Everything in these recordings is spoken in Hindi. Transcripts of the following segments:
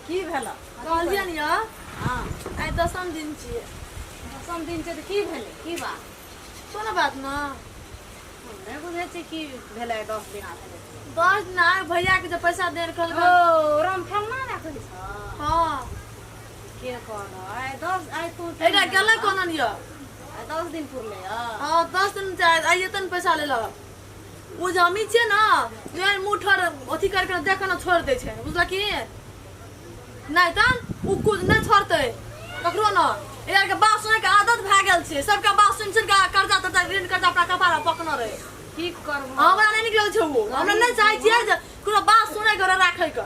की भेला कहलिए न य हां आइ 10म दिन छियै। 10म दिन छै त की भेलै की बात कोनो बात न नै बुझै छी की भेलै 10 दिन भेलै 10 दिन आइ भैया के जे पैसा देर कहल ओ राम खेलना ना कहै छ हां के कहल आइ 10 आइ तू एटा गेलै कोन न य आइ 10 दिन पुरले हां 10 दिन से आइ एतन पैसा ले ल उ जमी छै न जे मुठर अथी करके देख न छोड़ दे छै बुझला की नहीं त उ कुछ नहीं छोड़ते ककरो न यार के बात सुने के आदत भ गेल छै सबका बात सुन सुन के कर्जा तर्जा ऋण कर्जा अपना कपार पकनो रहे की करब हमरा नहीं निकल छै वो हमरा नहीं चाहे छियै जे कोनो बात सुने के राखे के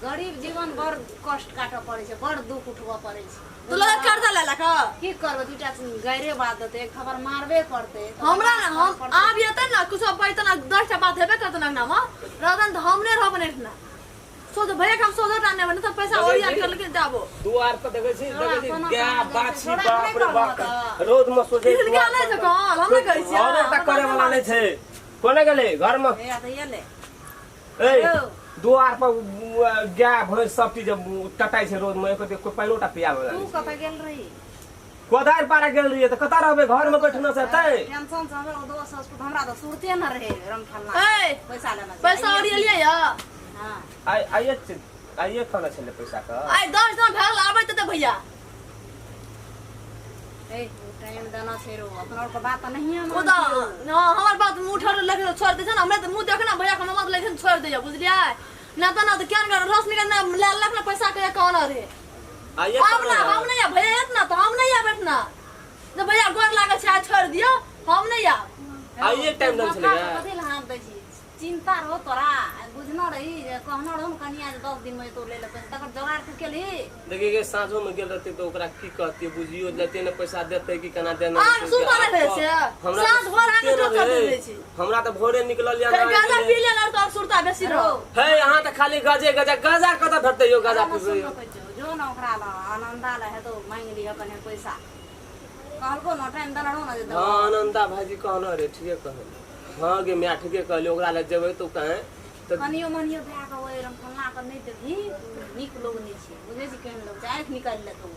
गरीब जीवन बड़ कष्ट काटऽ पड़े छै बड़ दुख उठबऽ पड़े छै तो लगा कर्जा ले लख की करब दूटा गैरे बात देते एक खबर मारबे करते हमरा न हम आब येते न कुछ पैत न 10 टा बात हेबे करत न नाम रदन हमने रहब नहीं ना सो तो भैया हम सोदो टाने बने तो पैसा ओरिया कर लेके जाबो दुआर पर देखै छी क्या बाछी बाप रे बाप रोज में सोचे क्या नहीं छै कल हम नहीं कहै छी और त करे वाला नहीं छै कोने गेले घर में ए त ये ले ए दुआर पर गाय भैंस सब चीज टटाई छै रोज में एक कोई पैलोटा पियावे तू कत गेल रही कोदार पारा गेल रही त कता रहबे घर में बैठना से तै टेंशन से हमरा दोस्त हॉस्पिटल हमरा त सुरते न रहे रम खेलना ए पैसा लेना पैसा ओरिया लिया या हां आइए खाना छले पैसा का आई 10 दिन भेल आबै त भैया ए टाइम देना छै रो अपना और बात नहीं है खुदा न हमर बात मुठर लेके छोड़ दे छै न हमरा त मुंह देखना भैया के मत लेके छोड़ दे बुझलियै ना त क्या कर रस निकल ना ले लख ना पैसा के कौन रे आइए हम नहीं आ भैया इतना तो हम नहीं आ बैठना जब भैया गोर लागे छै छोड़ दियो हम नहीं आ आइए टाइम दन चलेगा कथि ला हाथ दै छी चिंता रहो तोरा बुझना रही कहना रहो कनिया 10 दिन में तो ले ले पैसा तकर जोगाड़ तू केली देखिए के साँझो में गेल रहते तो ओकरा की कहती बुझियो लेते ने पैसा देते कि केना देना आ सुता रहे छै साँझ भोर आके तो कर दे छै हमरा त भोरे निकलल या गाजा पी ले न तो सुरता बेसी रहो हे यहाँ त खाली गजे गजा गजा कत धरते यो गजा पीबे जो न ओकरा ला आनंदा ला है तो मांग ली अपन पैसा कहलको न टाइम देना रहो न हां आनंदा भाजी कहना रे ठीके कह हां गे मैं ठीके कहली ओकरा ले जेबै तो कहे त कनियो मनियो भए के ओइ रम फलना कर नहीं देबही निक लोग नहीं छी बुझे छी केहन लोग आंख निकाल ले तू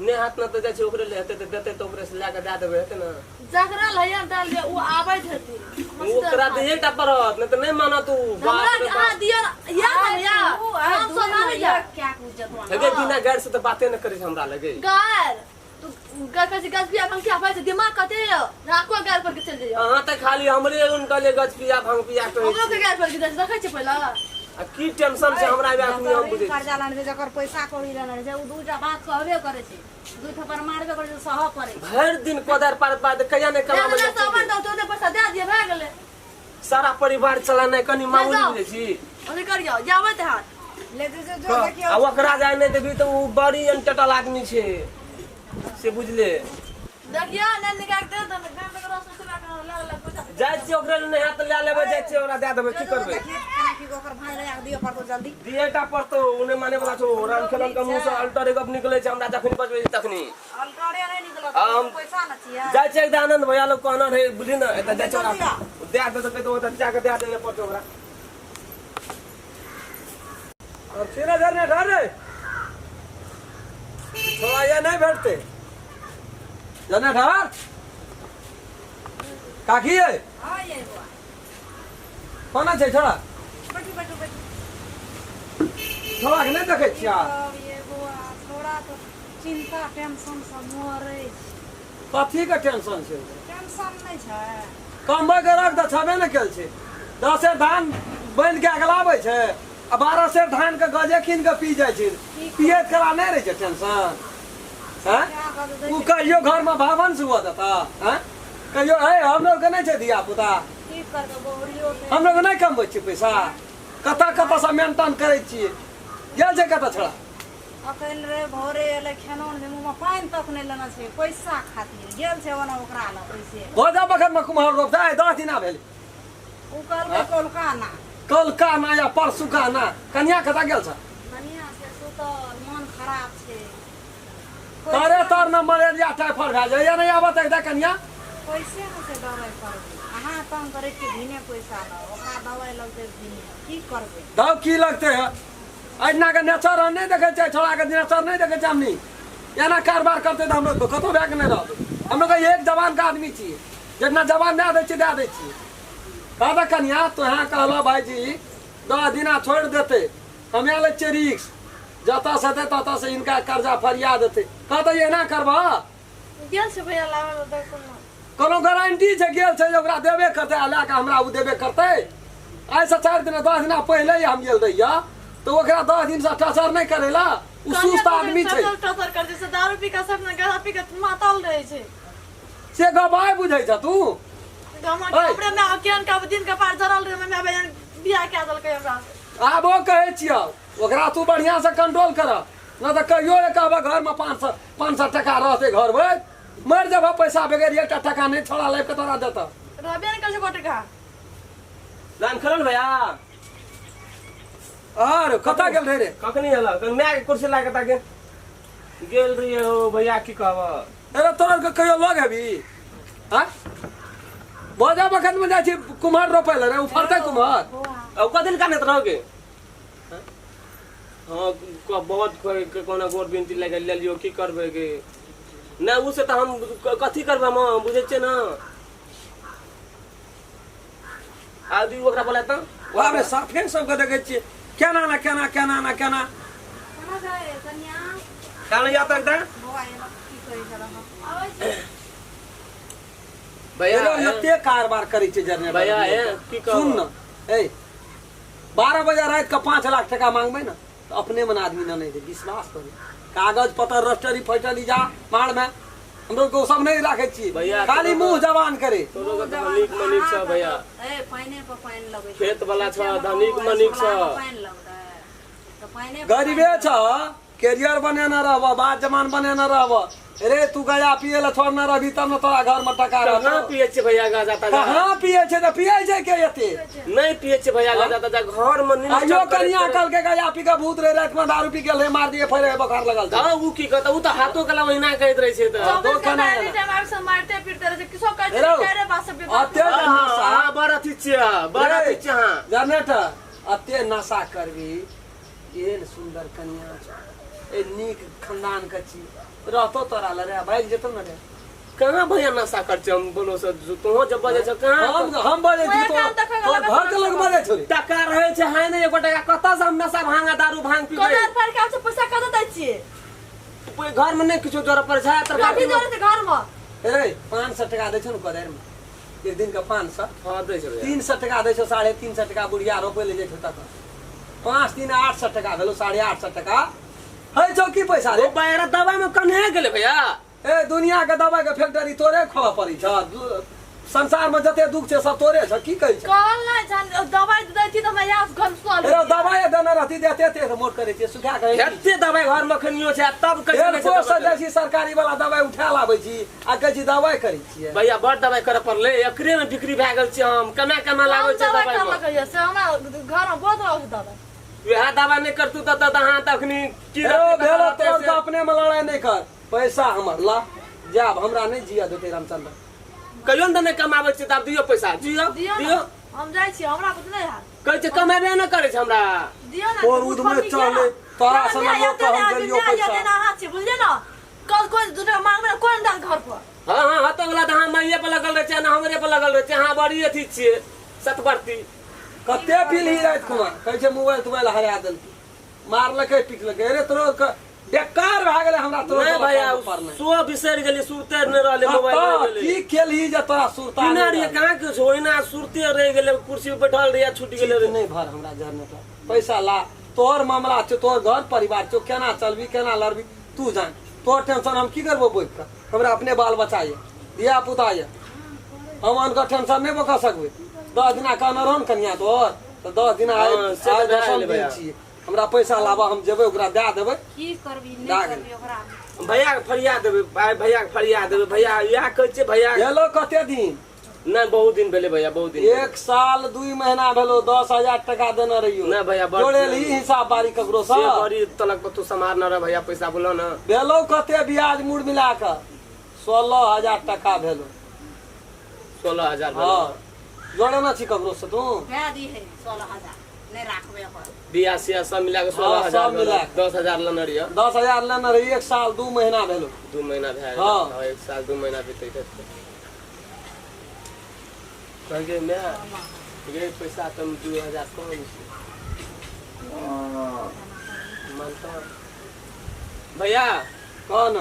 ने हाथ न त जाय छै ओकरे ले हेते त देते त ओकरे से लाके दे देबै हेते न जकरा लैया डाल दे उ आबै छथि ओकरा दे एकटा परत न त नहीं माना तू बाप रे हमरा दियो या भैया हम सब नहीं जा क्या कुछ लगे बिना गैर से त बाते न करे हमरा लगे गार तू गज गज पिया हम क्या पाए दिमाग कते राखो गार पर के चल जाइयो अहाँ त खाली हमरे उनका ले गज पिया भांग पिया कहै हमरो के गार पर के रखै छै पहिला आ की टेंशन छै हमरा बे आदमी हम बुझै कर्जा लाने दे जकर पैसा कौड़ी लाने जे उ दूटा बात कहबे करे छै दू थप्पड़ मारबे करे छै सह पड़े हर दिन कोदर पार पार कया ने कमा में तो अपन तो पैसा दे दिए भए गेलै सारा परिवार चलाना कनी मामूली बुझै छी ओने करियो जाबै त हाथ ले जे जो देखियो आ ओकरा जाय नहीं देबी त उ बड़ी अनटटल आदमी छै से बुझले देखियो ने निकाल दे तो गाम के रस सुना के ले पैसा जाय छी ओकरा ने हाथ ले लेबे जाय छी ओकरा दे देबे की करबे केना की ओकर भाई रे दियो पर तो जल्दी दिएटा पर तो उने माने वाला छो राम खेलन के मुंह से अल्टर एक निकले छै हमरा जखनी बजबे तखनी अलकारे नहीं निकलत पैसा न छिया जाय छी एकदम आनंद भैया लोग कहना रे बुझी ना एत जाय छी दे दे तो ओत जाके दे देने पड़तो ओकरा अब सीधा धरने धर रे थोड़ा ये नहीं बैठते जाने घर काकी है हां ये बुआ कोना छै छोड़ा बैठो बैठो बैठो छोड़ा के नहीं देखे छिया ये बुआ थोड़ा तो चिंता टेंशन से मरे कथी के टेंशन छै टेंशन नहीं छै कमबै के रख द छबे न केल छै 10 धान बन के अगलाबै छै आ 12 सेर धान के गजे कीन के पी जाय छै पिए करा नहीं रहे छै टेंशन हैं उ कहियो घर में भावन से हुआ था हैं कहियो ए हम लोग के नहीं छै दिया पुता की करबो बोरियो पे हम लोग नहीं कमबै छी पैसा कता कता से मेंटेन करै छी गेल छै कता छोड़ा अखन रे भोरे एले खेनौन में मुंह में पानी तक नहीं लेना छै पैसा खातिर गेल छै ओना ओकरा ला पैसे भोजा बखत में कुम्हार रोप दे 10 दिना भेल उ कहलकै कोलकाना कल का ना या परसु का ना कन्या कता गेल छ कनिया से सुतल मन खराब छै तारे तार न मलेरिया टाइफाइड भए जाय या नहीं आबत एकदा कन्या पैसे न से दवाई करबै अहाँ तंग करे के भिने पैसा ल ओकरा दवाई लगते भिने की करबै दाव की लगते है अहिना के नेचर हम नहीं देखे छै, छोड़ा के नेचर नहीं देखे छै हमनी। एना कारोबार करते तो हम लोग कतौ भए के नहीं रहबै। हम लोग एक जवान का आदमी छियै, जितना जवान दे दै छियै दे दै छियै। कहता कन्या तो यहाँ कहलो भाईजी 10 दिना छोड़ देते, हमे ले छियै रिक्स, जतऽ से दे ततऽ से इनका कर्जा फरिया देते। कहता ये ना करबा, गेल छै भैया लावे देखो ना, कोनो गारंटी छै गेल छै ओकरा देबे करते, आ लए के हमरा उ देबे करते। आइ से 4 दिन 10 दिना पहिले ही हम गेल रहिया तो ओकरा 10 दिन से टचर नहीं करेला, उ सुस्त आदमी छै। टसर कर जैसे दारू पी के सब ने गला पी के माताल रहे छै से गवाय बुझै छ तू। हम कपड़े में अकेन का दिन के पार जरल रहे, मैं बहन बियाह के देलकै हमरा। आबो कहै छियौ ओकरा तू बढ़िया से कंट्रोल कर, न तो कहियो कहबा घर में 500 टका रहते घर में मर जब पैसा बगैर 1 टका नहीं छोड़ा ले के तोरा देता। रबे ने कैसे कोटे का लाइन खरल भैया और कता गेल रे? कखनी हला मैं कुर्सी ला के ताके गेल रही हो भैया की कहबा। अरे तोरा के कहियो लग हेबी हां बोझा बखत में जाइ छी कुम्हार रोपे ले रे, उफरते कुम्हार। अब कदिन का नेत रहोगे हां को बहुत कोना गोर बिनती लगे ले लियो की करबे के ना, उ से त हम कथी करबा हम बुझै छै ना। आदि ओकरा बोला त वहां में साफे सब के देखे छी केना ना केना केना ना केना कहाँ गए कन्या? कान या तक दा बौआ एला की करै छला हम? आबै छै भैया एरो एते कारबार करै छै जरने भैया है की कहबो सुन न ए 12 बजे रात के 5 लाख टका मांगबे ना तो अपने मन आदमी ना नहीं दे, विश्वास कर। कागज पत्र रजिस्ट्री फैटली जा मार में हम लोग को सब नहीं रखे छी, भैया, खाली मुंह जवान करे। तो लोग धनिक मनिक छ भैया, ए पानी पे पानी लगे खेत वाला छ, धनिक मनिक छ। पानी लगता है तो पानी गरीबे छ, कैरियर बने न रहब, बात जमान बने न रहब। रे तू गया पिए ला छोड़ न रहबी तब न तोरा घर में टका कहाँ रहत। पिए छै भैया गाजा ता कहां पिए छै त पिए छै के एते? नहीं पिए छै भैया गाजा ता घर में नींद आइयो कनिया कल के गया पी के भूत रे रात में दारू पी के ले मार दिए फेरे बुखार लगल था। हां उ की कहता, उ त हाथों कला महीना कहत रहे छै त तो खाना खाना है। टाइम आके सब मारते पीटते रहे किसो कहते हेलो, तेरे बात से अते नशा हां बड़ा थिचिया बड़ा रे, थिचिया हां जनरेटर अते नशा करबी एहन सुंदर कन्या छ, ए नीक खानदान के छी, रहतो तोरा लरे भाग जेतो न रे। कहां भैया नशा कर छै हम बोलो से तू जब बजे छ कहां हम बजे छी तो काम देखा तो घर के लोग बजे छोरी। टका रहे छै है नहीं एको टका कता से हम नशा भांगा दारू भांग पीबे कोदार पर के आपसे पैसा कत दै छियै? कोई घर में नहीं किछो जरूरत पड़ छै तर काफी जोर से घर में ए 500 टका दै छ न कोदार में, एक दिन का 500 हां दे छै 300 टका दै छ, 350 टका बुढ़िया रोपे ले जेत त 5 दिन 800 टका भेलो, 850 टका है चौकी पैसा रे। ओ बाहर दवा में कन्हे गेले भैया ए दुनिया के दवाई के फैक्ट्री तोरे खोला पड़ी छ, संसार में जते दुख छै सब तोरे छ। की कहै छ? कहल नहीं जान दवाई दै छी त मैं यहाँ घर सुआ ए दवाई देने रहती देते ते मोट करे छै सुखा के एते दवाई घर में खनियो छै तब कैसे एयरपोर्ट से जाइ छी सरकारी वाला दवाई उठा लाबै छी आ कहै छी दवाई करै छियै। भैया बड़ दवाई करे पड़ले, एकरे में बिक्री भए गेल छै। हम केना लागै छै दवाई दवाई कर में लगे से हमरा घर में बहुत रहो दवाई वह दवा नहीं करतू त हां तखनी की ए भेलो तोर के अपने में लड़ाई नहीं कर, पैसा हमर ला जाब हमरा नहीं जिया देते रामचंद्र। कहियो न नहीं कमाबै छै तब दियो पैसा दियो दियो दियो ना हम जाइ छी हमरा कुछ नहीं यार कहै छै कमाबे न करे छै हमरा दियो ना और उद में चले तोरा से ना लोग कहल गेलियो पैसा। देना हाथ से बुझले ना कल कोई दूसरा मांग में कोन डाल घर पर हां हां हतो वाला त हां मैये पे लगल रहे छै ना हमरे पे लगल रहे छै। हां बड़ी अथी छियै सतवर्ती कते बिल ही रात कुमार कहै छै मोबाइल तोबाइल हरा देल मारलकै पिटलकै। अरे तोरो बेकार भए गेलै हमरा तोरो नहीं भैया पर नहीं सो बिसर गेली सुरते न रहले मोबाइल में गेले की खेलही जे तोरा सुरता किना रे कहां के छोइना सुरते रह गेले कुर्सी पे बैठल रहिया छूट गेले रे नहीं भर हमरा जरने तो पैसा ला तोर मामला छै, तोर घर परिवार छै, केना चलबी केना लड़बी तू जान। तोर टेंशन हम की करबो बैठ के, हमरा अपने बाल बच्चा ये धिया पुता ये, हम उनका टेंशन नहीं बका सकबे। 10 दिना कहना रहन कन्या तोर तो 10 दिना आए से तो दसम दिन छी, हमरा पैसा लाबा हम जेबै ओकरा दे देबै। की करबी दा नहीं गेल। करबी ओकरा भैया के फरिया देबे भैया के फरिया देबे भैया या कहै छै भैया गेलो कते दिन? नहीं बहुत दिन भेले भैया बहुत दिन 1 साल 2 महीना भेलो, 10,000 टका देने रहियो। नहीं भैया बड़ जोड़े ली हिसाब बारी ककरो से सा बड़ी तलक तू समार न रह भैया पैसा बोलो ना भेलो कते ब्याज मूड मिला के 16,000 टका भेलो। 16,000 हाँ जोड़े ना छी ककरो से तू भए दी है 16,000 नहीं राखबे पर 82 सब मिला के हाँ, सब मिला 16,000 के। 10,000 लेने रहियो 10,000 लेना रही 1 साल 2 महीना भेलो 2 महीना भए हाँ। गेल 1 साल 2 महीना बीते कहे मैं ये पैसा तुम 2,000 कम छै मानता भैया कौन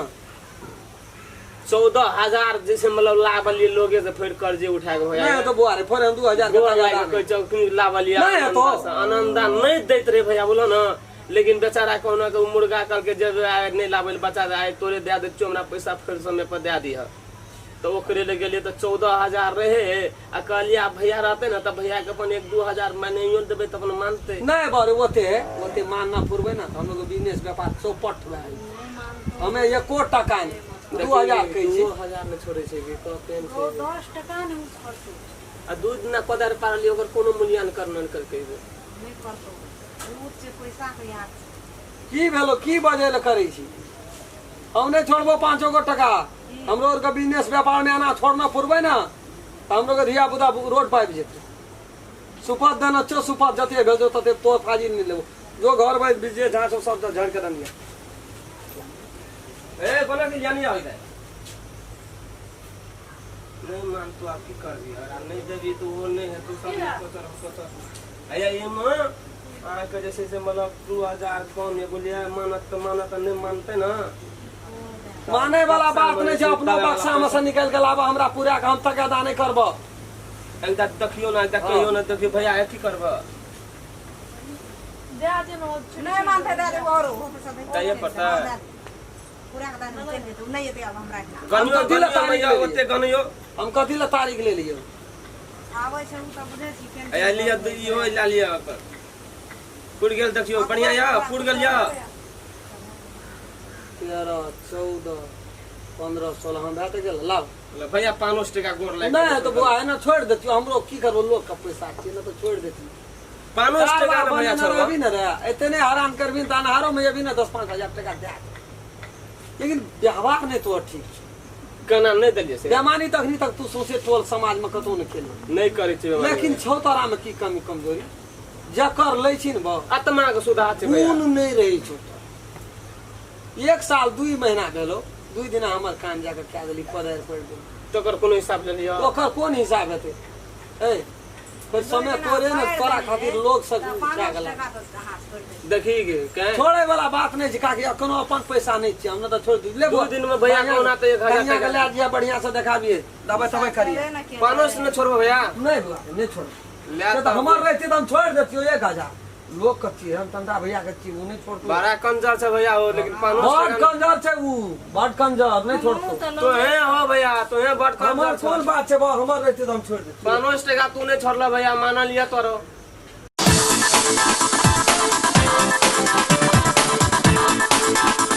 14,000 जैसे मतलब लावलिए लोगे से फिर कर्जे उठा के भैया नहीं तो बुआ रे फोन 2000 गोर का लागे कोई चौकी लावलिए नहीं तो। आनंदा नहीं दैत रे भैया बोलो ना लेकिन बेचारा कहना के मुर्गा कल के जब आए नहीं लावल बच्चा आए तोरे दे दे हमरा पैसा फिर समय पर दे दी तो ओकरे ले गेलिए तो 14,000 रहे आ कहलिए भैया रहते ना तब भैया के अपन 1-2 हजार मानियो देबे तब न मानते नहीं बारे ओते मानना पुरबे ना हम लोग बिजनेस व्यापार चौपट हुआ है हमें 1 टका नहीं 2000 कही 2000 में छोड़े छै कि कहते वो 10 टका नहीं करतो आ दूध ना पदार पारली ओकर कोनो मूल्यांकन न करके नहीं करतो दूध से पैसा के याद की भेलो की बजे ले करै छी हम नहीं छोड़बो 5 टका हमरो और का बिजनेस व्यापार में आना छोड़ना पुरबे ना तो हम लोग के धिया पुता रोड पाइब जेते सुपत देना चो सुपत जते भेजो तते तो फाजी नहीं लेबो जो घर में बिजे झांसो सब झड़ के दन दिया ए बोला कि जानी आ इधर नहीं मान तो आप की कर दी और नहीं देवी तो वो नहीं है तो सब सोच आया ये मां आ के जैसे से मतलब 2000 कौन है बोलिए मानत नहीं मानते ना माने वाला बात नहीं छै अपना बक्सा में से निकल के लाबा हमरा पूरा काम तकादा नहीं करबो एकदा देखियो ना एकदा कहियो ना देखियो भैया की करबो दे दे ना नहीं मानते दादे और हो पैसा दे चाहिए पड़ता है। पूरा का दान चल दे तू नहीं येते अब हमरा इतना गनियो दिला दिला तारीख भैया ले ओते गनियो हम कथी ला तारीख ले लियो आवे छै उ त बुझे छी केन आया लिया यो ला लिया पर पुर गेल देखियो बढ़िया या पुर गेल या 13 14 15 16 हम बैठ गेल लाभ भैया 5 टका गोर लाग नहीं तो बुआ है ना छोड़ देती हमरो की करबो लोग का पैसा छी ना तो छोड़ देती 5 टका ना भैया छोड़ो अभी ना रे इतने हैरान करबी त अनहारो में अभी ना 10-5 हजार टका दे लेकिन व्यवहार नहीं तो ठीक केना नहीं देलिए से बेमानी तखनी तक तू सोचे टोल समाज में कतौ नहीं खेल नहीं करे छै लेकिन छौतरा में की कमी कमजोरी जकर लै छी न बा आत्मा के सुधार छै भैया खून नहीं रही छौ 1 साल 2 महीना भेलो 2 दिन हमर कान जाके क्या देली पढ़ाई पढ़ गेल तकर कोनो हिसाब ले लियो ओकर कोन हिसाब हेतै ए फिर समय तोरे न तोरा खातिर लोग सब जा गेला टका तो हाथ छोड़ दे देखी गे कहे छोड़े वाला बात नहीं जिका कि कोनो अपन पैसा नहीं छी हम न तो छोड़ दी ले 2 दिन में भैया कोना तो 1000 टका टका ले दिया बढ़िया से दिखाबिए दबे तबे करिए 5 से न छोड़बो भैया नहीं बुआ नहीं छोड़ ले तो हमर रहते तो हम छोड़ देतियो 1000 लोग कच्ची हम तंदा भैया कच्ची वो नहीं छोड़तो बड़ा कंजर छै भैया हो लेकिन 5 बड़ टका कंजर छै ऊ बड़ कंजर नहीं छोड़तो तो है हो भैया तो है बड़ हमर कंजर कोन बात छै बा हमर रहते तो हम छोड़ देतियो 5 टका तू नहीं छोड़ला भैया मान लिया तोरो